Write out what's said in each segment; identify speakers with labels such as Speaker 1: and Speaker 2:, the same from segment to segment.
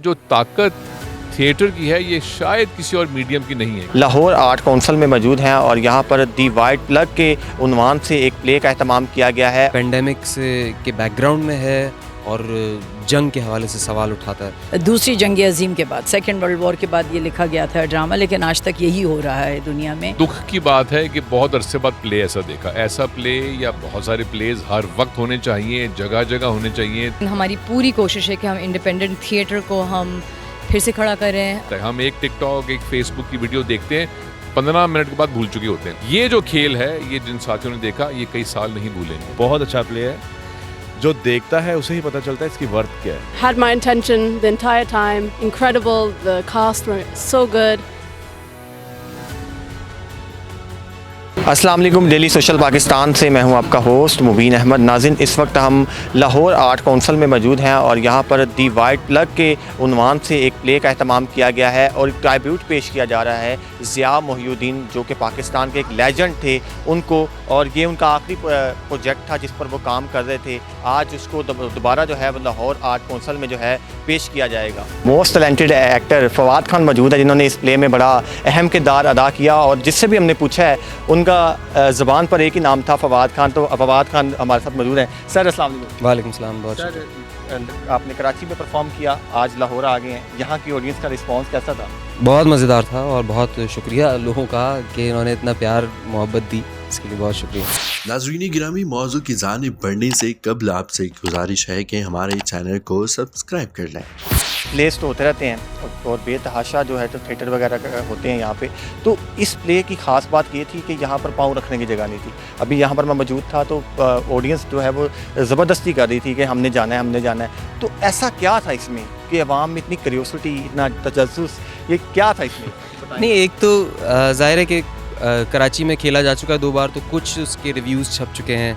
Speaker 1: जो ताकत थिएटर की है ये शायद किसी और मीडियम की नहीं है।
Speaker 2: लाहौर आर्ट काउंसिल में मौजूद हैं और यहाँ पर दी वाइट प्लग के उन्वान से एक प्ले का एहतमाम किया गया है।
Speaker 3: पेंडेमिक से के बैकग्राउंड में है और जंग के हवाले से सवाल उठाता है।
Speaker 4: दूसरी जंग अजीम के बाद, सेकेंड वर्ल्ड वॉर के बाद ये लिखा गया था ड्रामा, लेकिन आज तक यही हो रहा है दुनिया में।
Speaker 1: दुख की बात है कि बहुत अरसे बाद प्ले ऐसा देखा। ऐसा प्ले या बहुत सारे प्लेज हर वक्त होने चाहिए, जगह जगह होने चाहिए।
Speaker 5: हमारी पूरी कोशिश है कि हम इंडिपेंडेंट थिएटर को हम फिर से खड़ा करें।
Speaker 1: हम एक टिकटॉक, एक फेसबुक की वीडियो देखते हैं, 15 मिनट के बाद भूल चुके होते हैं। ये जो खेल है, ये जिन साथियों ने देखा, ये कई साल नहीं भूलेंगे।
Speaker 6: बहुत अच्छा प्ले है, जो देखता है उसे ही पता चलता है इसकी वर्थ क्या है।
Speaker 7: Had my attention the entire time. Incredible. The cast were so good.
Speaker 2: अस्सलाम वालेकुम, डेली सोशल पाकिस्तान से मैं हूं आपका होस्ट मुबीन अहमद। नाज़रीन, इस वक्त हम लाहौर आर्ट काउंसिल में मौजूद हैं और यहां पर दी वाइट प्लग के उन्वान से एक प्ले का एहतमाम किया गया है और एक ट्राइब्यूट पेश किया जा रहा है ज़िया मोहिउद्दीन, जो कि पाकिस्तान के एक लेजेंड थे, उनको। और ये उनका आखिरी प्रोजेक्ट था जिस पर वो काम कर रहे थे। आज उसको दोबारा जो है वो लाहौर आर्ट काउंसिल में जो है पेश किया जाएगा। Most talented actor Fawad Khan मौजूद है, जिन्होंने इस प्ले में बड़ा अहम किरदार अदा किया। और जिससे भी हमने पूछा है, उनका ज़बान पर एक ही नाम था, फवाद खान। तो फवाद खान हमारे साथ मौजूद हैं। सर अस्सलाम वालेकुम।
Speaker 3: वालेकुम सलाम। बहुत
Speaker 2: सर, आपने कराची में परफॉर्म किया, आज लाहौर आ गए हैं, यहाँ की ऑडियंस का रिस्पांस कैसा था?
Speaker 3: बहुत मज़ेदार था और बहुत शुक्रिया लोगों का कि इन्होंने इतना प्यार मोहब्बत दी, इसके लिए बहुत शुक्रिया।
Speaker 8: नाज़रीन गिरामी, मौजू की जानिब बढ़ने से कबल आपसे गुजारिश है कि हमारे चैनल को सब्सक्राइब कर लें।
Speaker 2: प्लेस तो होते रहते हैं और बेतहाशा जो है तो थिएटर वगैरह होते हैं यहाँ पे। तो इस प्ले की ख़ास बात ये थी कि यहाँ पर पाँव रखने की जगह नहीं थी। अभी यहाँ पर मैं मौजूद था तो ऑडियंस जो है वो ज़बरदस्ती कर रही थी कि हमने जाना है, हमने जाना है। तो ऐसा क्या था इसमें कि अवाम में इतनी क्यूरियोसिटी, इतना तजस्सुस, ये क्या था इसमें?
Speaker 3: नहीं, एक तो ज़ाहिर है कि कराची में खेला जा चुका है 2 बार, तो कुछ उसके रिव्यूज़ छप चुके हैं।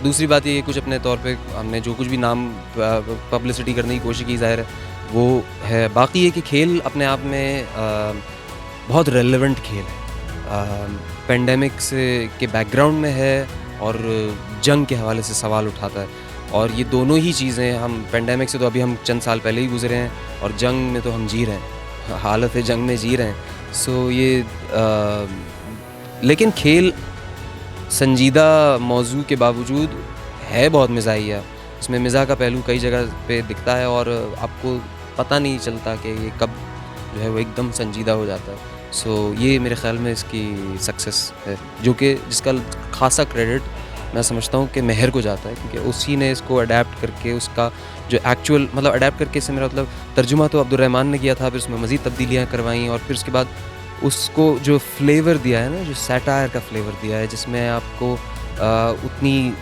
Speaker 3: दूसरी बात ये है, कुछ अपने तौर पे हमने जो कुछ भी नाम पब्लिसिटी करने की कोशिश की, ज़ाहिर है वो है। बाकी ये कि खेल अपने आप में बहुत रेलेवेंट खेल है। पेंडेमिक से के बैकग्राउंड में है और जंग के हवाले से सवाल उठाता है। और ये दोनों ही चीज़ें, हम पेंडेमिक से तो अभी हम चंद साल पहले ही गुजरे हैं और जंग में तो हम जी रहे हैं, हालत है जंग में जी रहे हैं। सो ये लेकिन खेल संजीदा मौजू के बावजूद है बहुत मिज़ाहिया। इसमें मिज़ाह का पहलू कई जगह पे दिखता है और आपको पता नहीं चलता कि ये कब जो है वो एकदम संजीदा हो जाता है। सो ये मेरे ख़्याल में इसकी सक्सेस है, जो कि जिसका खासा क्रेडिट मैं समझता हूँ कि महर को जाता है, क्योंकि उसी ने इसको अडेप्ट करके उसका जो एक्चुअल मतलब अडेप्ट करके से मेरा मतलब तर्जुमा तो अब्दुर्रहमान ने किया था, फिर उसमें मज़ीद तब्दीलियाँ करवाई और फिर उसके बाद उसको जो फ्लेवर दिया है ना, जो सैटायर का फ्लेवर दिया है, जिसमें आपको उतनी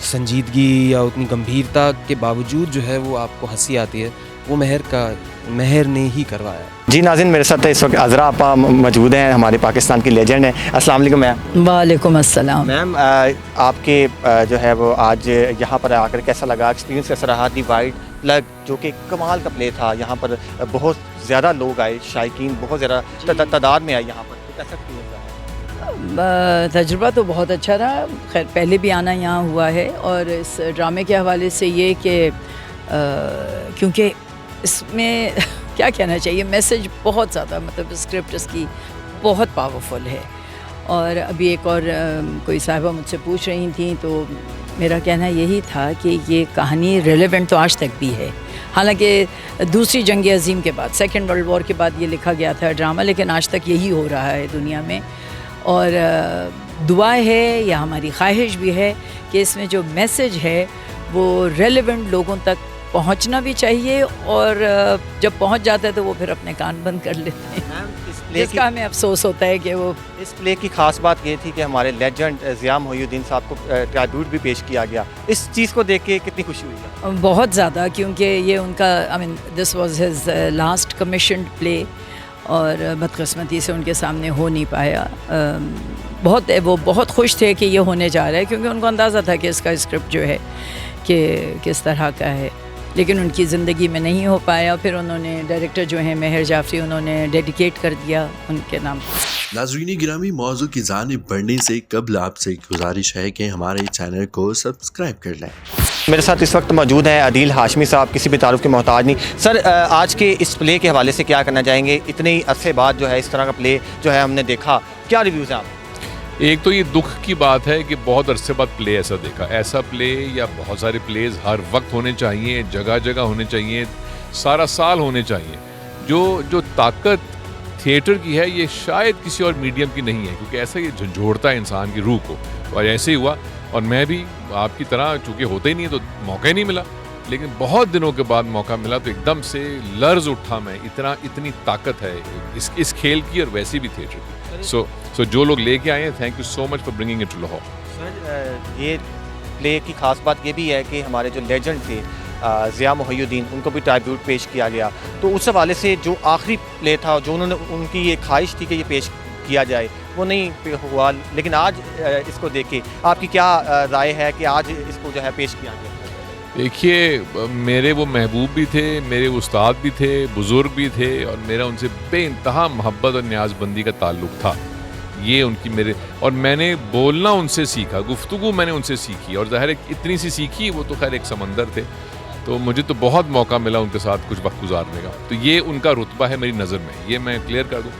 Speaker 3: संजीदगी या उतनी गंभीरता के बावजूद जो है वो आपको हंसी आती है, वो महर ने ही करवाया।
Speaker 2: जी नाज़रीन, मेरे साथ इस वक्त अज़रा आपा मौजूद हैं, हमारे पाकिस्तान की लेजेंड हैं। अस्सलाम वालेकुम मैम।
Speaker 4: वालेकुम अस्सलाम।
Speaker 2: मैम, आपके जो है वो आज यहाँ पर आकर कैसा लगा, एक्सपीरियंस कैसा रहा? दी वाइट प्लग जो कि कमाल का प्ले था, यहाँ पर बहुत ज़्यादा लोग आए, शायकीन बहुत ज़्यादा तादाद में आए यहाँ पर, तो कैसा एक्सपीरियंस रहा?
Speaker 4: तजुर्बा तो बहुत अच्छा रहा। खैर पहले भी आना यहाँ हुआ है और इस ड्रामे के हवाले से ये कि क्योंकि इसमें क्या कहना चाहिए, मैसेज बहुत ज़्यादा, मतलब स्क्रिप्ट इसकी बहुत पावरफुल है। और अभी एक और कोई साहिबा मुझसे पूछ रही थी, तो मेरा कहना यही था कि ये कहानी रेलेवेंट तो आज तक भी है। हालांकि दूसरी जंग अजीम के बाद, सेकेंड वर्ल्ड वॉर के बाद ये लिखा गया था ड्रामा, लेकिन आज तक यही हो रहा है दुनिया में। और दुआ है या हमारी ख्वाहिश भी है कि इसमें जो मैसेज है वो रेलेवेंट लोगों तक पहुंचना भी चाहिए, और जब पहुंच जाता है तो वो फिर अपने कान बंद कर लेते हैं। जिसका हमें अफसोस होता है कि वो
Speaker 2: इस प्ले की ख़ास बात ये थी कि हमारे लेजेंड ज़िया मोहिउद्दीन साहब को ट्राइब्यूट भी पेश किया गया। इस चीज़ को देख के कितनी खुशी हुई? बहुत
Speaker 4: ज़्यादा, क्योंकि ये उनका this was his last commissioned play और बदकिस्मती से उनके सामने हो नहीं पाया। वो बहुत खुश थे कि ये होने जा रहा है, क्योंकि उनको अंदाज़ा था कि इसका स्क्रिप्ट जो है कि किस तरह का है, लेकिन उनकी ज़िंदगी में नहीं हो पाया। फिर उन्होंने डायरेक्टर जो हैं मेहर जाफरी, उन्होंने डेडिकेट कर दिया उनके नाम।
Speaker 8: नाज़रीन गिरामी, मौजू की जानिब बढ़ने से कबल आपसे गुजारिश है कि हमारे चैनल को सब्सक्राइब कर लें।
Speaker 2: मेरे साथ इस वक्त मौजूद हैं अदील हाशमी साहब, किसी भी तारुफ के मोहताज नहीं। सर, आज के इस प्ले के हवाले से क्या करना चाहेंगे? इतने ही अरसे बाद जो है इस तरह का प्ले जो है हमने देखा, क्या रिव्यूज़ हैं आप?
Speaker 1: एक तो ये दुख की बात है कि बहुत अरसे बाद प्ले ऐसा देखा। ऐसा प्ले या बहुत सारे प्लेज हर वक्त होने चाहिए, जगह जगह होने चाहिए, सारा साल होने चाहिए। जो ताकत थिएटर की है ये शायद किसी और मीडियम की नहीं है, क्योंकि ऐसा ये झंझोड़ता है इंसान की रूह को, और ऐसे ही हुआ। और मैं भी आपकी तरह चूँकि होते ही नहीं है तो मौका ही नहीं मिला, लेकिन बहुत दिनों के बाद मौका मिला तो एकदम से लर्ज उठा मैं। इतनी ताकत है इस खेल की और वैसे भी थिएटर की। सो जो लोग लेके आए हैं, thank you so much for bringing it to Lahore.
Speaker 2: Sir, ये प्ले की खास बात ये भी है कि हमारे जो लेजेंड थे ज़िया मोहिउद्दीन, उनको भी ट्राइब्यूट पेश किया गया। तो उस हवाले से जो आखिरी प्ले था, जो उनकी ये ख्वाहिश थी कि ये पेश किया जाए, वो नहीं हुआ, लेकिन आज इसको देख के आपकी क्या राय है कि आज इसको जो है पेश किया गया?
Speaker 1: देखिए, मेरे वो महबूब भी थे, मेरे उस्ताद भी थे, बुज़ुर्ग भी थे, और मेरा उनसे बेइंतहा मोहब्बत और न्याज़बंदी का ताल्लुक़ था। ये उनकी मेरे, और मैंने बोलना उनसे सीखा, गुफ्तगू मैंने उनसे सीखी, और ज़ाहिर है इतनी सी सीखी, वो तो खैर एक समंदर थे। तो मुझे तो बहुत मौका मिला उनके साथ कुछ वक्त गुजारने का, तो ये उनका रुतबा है मेरी नज़र में, ये मैं क्लियर कर दूँ।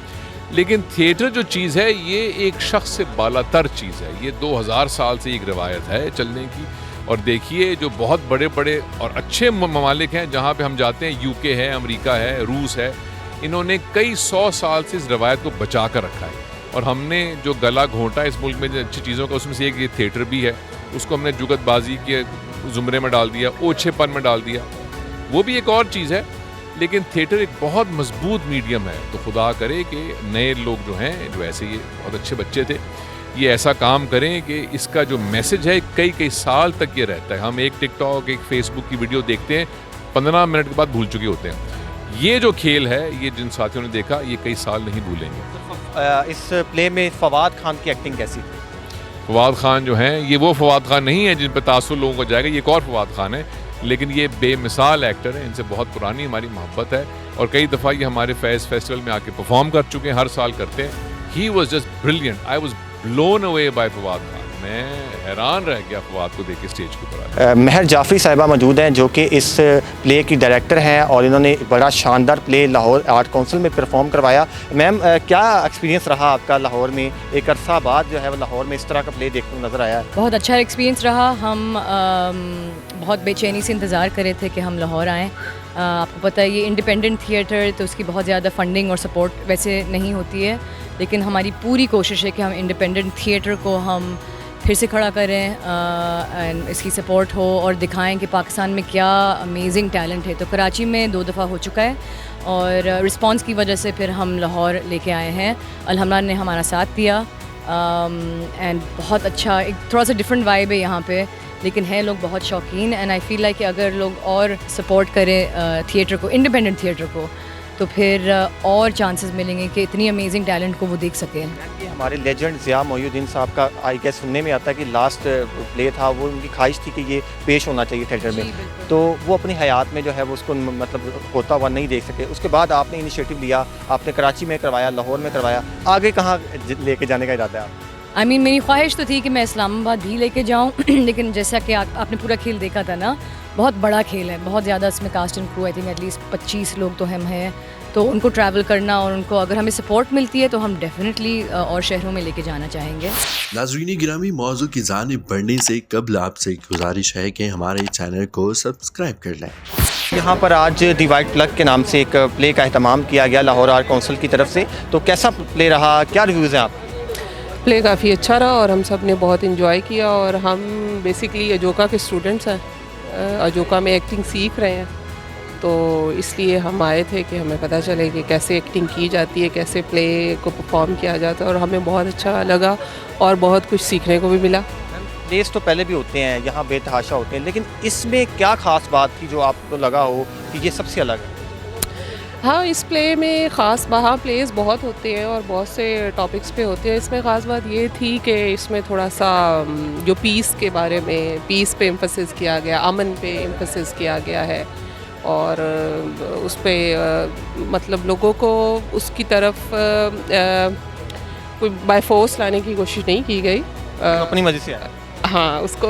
Speaker 1: लेकिन थिएटर जो चीज़ है ये एक शख्स से बालातर चीज़ है। ये 2000 साल से एक रवायत है चलने की। और देखिए, जो बहुत बड़े बड़े और अच्छे ममालिक हैं जहाँ पे हम जाते हैं, यूके है, अमेरिका है, रूस है, इन्होंने कई 100 साल से इस रवायत को बचा कर रखा है। और हमने जो गला घोंटा इस मुल्क में अच्छी चीज़ों का, उसमें से एक ये थिएटर भी है। उसको हमने जुगतबाजी के ज़ुमरे में डाल दिया, ओछेपन में डाल दिया, वो भी एक और चीज़ है। लेकिन थिएटर एक बहुत मजबूत मीडियम है। तो खुदा करे कि नए लोग जो हैं, जो ऐसे ये बहुत अच्छे बच्चे थे, ये ऐसा काम करें कि इसका जो मैसेज है कई साल तक ये रहता है। हम एक टिकटॉक, एक फेसबुक की वीडियो देखते हैं, 15 मिनट के बाद भूल चुके होते हैं। ये जो खेल है, ये जिन साथियों ने देखा, ये कई साल नहीं भूलेंगे।
Speaker 2: इस प्ले में फवाद खान की एक्टिंग कैसी थी?
Speaker 1: फवाद खान जो हैं, ये वो फवाद खान नहीं है जिन पर तासुर लोगों को जाएगा, ये एक और फवाद खान है। लेकिन ये बेमिसाल एक्टर हैं, इनसे बहुत पुरानी हमारी मोहब्बत है, और कई दफ़ा ये हमारे फैज़ फेस्टिवल में आके परफॉर्म कर चुके हैं, हर साल करते हैं। He was just brilliant, I was blown away by Fawad Khan. मैं हैरान रह गया फवाद को देख के स्टेज के ऊपर।
Speaker 2: महर जाफरी साहिबा मौजूद हैं, जो कि इस प्ले की डायरेक्टर हैं, और इन्होंने बड़ा शानदार प्ले लाहौर आर्ट काउंसिल में परफॉर्म करवाया। मैम, क्या एक्सपीरियंस रहा आपका लाहौर में? एक अरसा बाद जो है वो लाहौर में इस तरह का प्ले देखने को नज़र आया है।
Speaker 5: बहुत अच्छा एक्सपीरियंस रहा। हम बहुत बेचैनी से इंतज़ार कर रहे थे कि हम लाहौर आएँ। आपको पता है ये इंडिपेंडेंट थिएटर, तो उसकी बहुत ज़्यादा फंडिंग और सपोर्ट वैसे नहीं होती है, लेकिन हमारी पूरी कोशिश है कि हम इंडिपेंडेंट थिएटर को हम फिर से खड़ा करें, एंड इसकी सपोर्ट हो और दिखाएं कि पाकिस्तान में क्या अमेजिंग टैलेंट है। तो कराची में 2 दफ़ा हो चुका है, और रिस्पांस की वजह से फिर हम लाहौर लेके आए हैं। अल्हम्दुलिल्लाह ने हमारा साथ दिया, एंड बहुत अच्छा, एक थोड़ा सा डिफरेंट वाइब है यहाँ पे, लेकिन है लोग बहुत शौकीन। एंड आई फील लाइक कि अगर लोग और सपोर्ट करें थिएटर को, इंडिपेंडेंट थिएटर को, तो फिर और चांसेस मिलेंगे कि इतनी अमेजिंग टैलेंट को वो देख सकें।
Speaker 2: हमारे लेजेंड ज़िया मोहिउद्दीन साहब का आई गेस सुनने में आता है कि लास्ट प्ले था, वो उनकी ख्वाहिश थी कि ये पेश होना चाहिए थिएटर में, तो वो अपनी हयात में जो है वो उसको मतलब होता हुआ नहीं देख सके। उसके बाद आपने इनिशिएटिव लिया, आपने कराची में करवाया, लाहौर में करवाया, आगे कहाँ लेके जाने का इरादा है आप?
Speaker 5: आई मीन मेरी ख्वाहिश तो थी कि मैं इस्लामाबाद भी लेके जाऊँ लेकिन जैसा कि आपने पूरा खेल देखा था ना, बहुत बड़ा खेल है, बहुत ज़्यादा इसमें cast and crew, I think at least 25 लोग तो हम हैं, तो उनको ट्रैवल करना और उनको अगर हमें सपोर्ट मिलती है तो हम डेफिनेटली और शहरों में लेके जाना चाहेंगे।
Speaker 8: नाज़रीन गिरामी, मौजू की जानिब बढ़ने से कबल आपसे गुजारिश है कि हमारे चैनल को सब्सक्राइब कर लें।
Speaker 2: यहाँ पर आज दी वाइट प्लग के नाम से एक प्ले का एहतमाम किया गया लाहौर आर्ट काउंसिल की तरफ से, तो कैसा प्ले रहा, क्या रिव्यूज़ हैं आप?
Speaker 9: प्ले काफ़ी अच्छा रहा और हम सब ने बहुत इन्जॉय किया, और हम बेसिकली अजोका के स्टूडेंट्स हैं, अजोका में एक्टिंग सीख रहे हैं, तो इसलिए हम आए थे कि हमें पता चले कि कैसे एक्टिंग की जाती है, कैसे प्ले को परफॉर्म किया जाता है, और हमें बहुत अच्छा लगा और बहुत कुछ सीखने को भी मिला।
Speaker 2: प्लेस तो पहले भी होते हैं, यहाँ बेतहाशा होते हैं, लेकिन इसमें क्या ख़ास बात थी जो आपको लगा हो कि ये सबसे अलग है?
Speaker 9: हाँ, इस प्ले में ख़ास वहाँ प्लेस बहुत होते हैं और बहुत से टॉपिक्स पे होते हैं। इसमें ख़ास बात ये थी कि इसमें थोड़ा सा जो पीस के बारे में, पीस पे एम्फसिस किया गया, अमन पे एम्फसिस किया गया है, और उस पे मतलब लोगों को उसकी तरफ कोई बाय फोर्स लाने की कोशिश नहीं की गई।
Speaker 2: अपनी मर्जी से आया।
Speaker 9: हाँ, उसको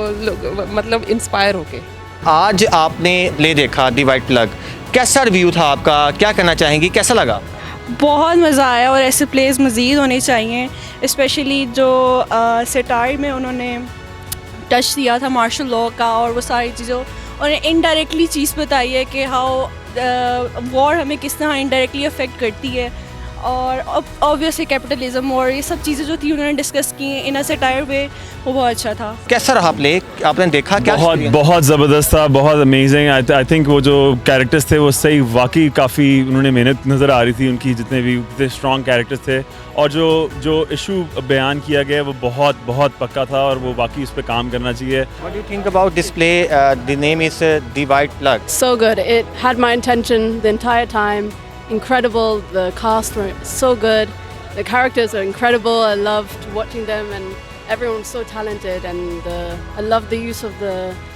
Speaker 9: मतलब इंस्पायर होके।
Speaker 2: आज आपने प्ले देखा दी वाइट प्लग, कैसा रिव्यू था आपका, क्या कहना चाहेंगी, कैसा लगा?
Speaker 10: बहुत मज़ा आया और ऐसे प्लेस मज़ीद होने चाहिए, स्पेशली जो सेटायर में उन्होंने टच दिया था मार्शल लॉ का और वो सारी चीज़ों और इनडायरेक्टली चीज़ बताई है कि हाउ वॉर हमें किस तरह इनडायरेक्टली अफेक्ट करती है और ऑब्वियसली कैपिटलिज्म और ये सब चीज़ें जो थी उन्होंने डिस्कस की इन अ सेटायर वे, वो बहुत अच्छा था।
Speaker 2: कैसा रहा प्ले, आपने देखा क्या?
Speaker 11: बहुत ज़बरदस्त था, बहुत अमेजिंग। आई थिंक वो जो कैरेक्टर्स थे वो सही वाकई काफ़ी उन्होंने मेहनत नज़र आ रही थी उनकी, जितने स्ट्रॉन्ग कैरेक्टर्स थे और जो इशू बयान किया गया वो बहुत पक्का था और वो बाकी उस पर काम करना चाहिए।
Speaker 2: What do you think about this play? The name is The White Plug.
Speaker 7: So good. It had my attention the entire time. Incredible. The cast were so good. The characters are incredible. I loved watching them, and everyone was so talented. And I loved the use of the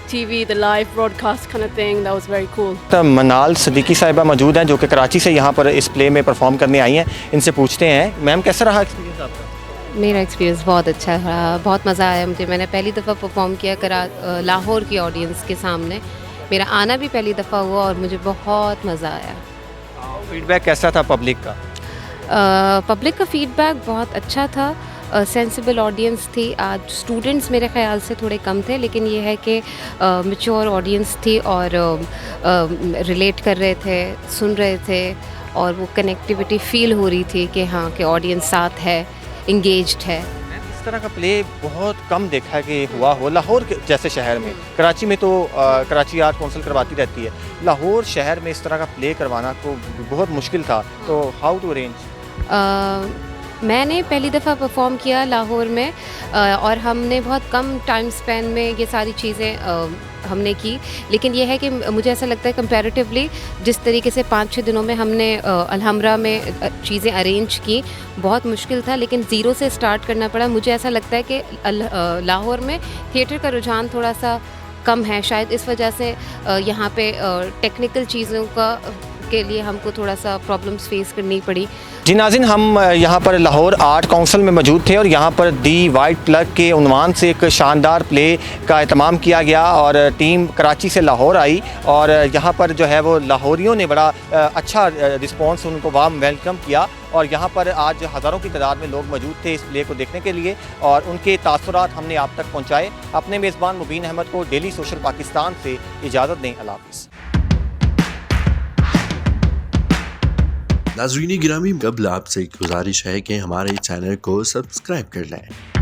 Speaker 7: TV, the live broadcast kind of thing. That was very cool.
Speaker 2: तो मनाल सदीकी साहिबा मौजूद हैं जो कि कराची से यहाँ पर इस प्ले में परफॉर्म करने आई हैं। इनसे पूछते हैं, मैम कैसा रहा एक्सपीरियंस आपका?
Speaker 12: मेरा एक्सपीरियंस बहुत अच्छा रहा, बहुत मज़ा आया मुझे। मैंने पहली दफ़ा परफॉर्म किया लाहौर की ऑडियंस के सामने। मेरा आना भी पहली दफ़ा हुआ और मुझे बहुत मज़ा आया।
Speaker 2: फीडबैक कैसा था पब्लिक का?
Speaker 12: पब्लिक का फीडबैक बहुत अच्छा था, सेंसिबल ऑडियंस थी। आज स्टूडेंट्स मेरे ख्याल से थोड़े कम थे, लेकिन ये है कि मैच्योर ऑडियंस थी और रिलेट कर रहे थे, सुन रहे थे और वो कनेक्टिविटी फील हो रही थी कि हाँ कि ऑडियंस साथ है, इंगेज्ड है।
Speaker 2: इस तरह का प्ले बहुत कम देखा है कि हुआ हो लाहौर जैसे शहर में। कराची में तो कराची आर्ट काउंसिल करवाती रहती है, लाहौर शहर में इस तरह का प्ले करवाना तो बहुत मुश्किल था। तो हाउ टू अरेंज?
Speaker 12: मैंने पहली दफ़ा परफॉर्म किया लाहौर में और हमने बहुत कम टाइम स्पेन में ये सारी चीज़ें हमने की, लेकिन यह है कि मुझे ऐसा लगता है कंपैरेटिवली जिस तरीके से 5-6 दिनों में हमने अलहमरा में चीज़ें अरेंज की, बहुत मुश्किल था, लेकिन ज़ीरो से स्टार्ट करना पड़ा। मुझे ऐसा लगता है कि लाहौर में थिएटर का रुझान थोड़ा सा कम है, शायद इस वजह से यहाँ पे टेक्निकल चीज़ों के लिए हमको थोड़ा सा प्रॉब्लम्स फेस करनी पड़ी।
Speaker 2: जी नाज़रीन, हम यहाँ पर लाहौर आर्ट काउंसिल में मौजूद थे और यहाँ पर दी वाइट प्लग के उन्वान से एक शानदार प्ले का एहतमाम किया गया और टीम कराची से लाहौर आई और यहाँ पर जो है वो लाहौरियों ने बड़ा अच्छा रिस्पॉन्स, उनको वार्म वेलकम किया और यहाँ पर आज हज़ारों की तादाद में लोग मौजूद थे इस प्ले को देखने के लिए और उनके तासुरात हमने आप तक पहुँचाए। अपने मेज़बान मुबीन अहमद को डेली सोशल पाकिस्तान से इजाज़त दें। अल्लाह हाफ़िज़।
Speaker 8: नाज़रीन गिरामी, कबल आपसे गुजारिश है कि हमारे चैनल को सब्सक्राइब कर लें।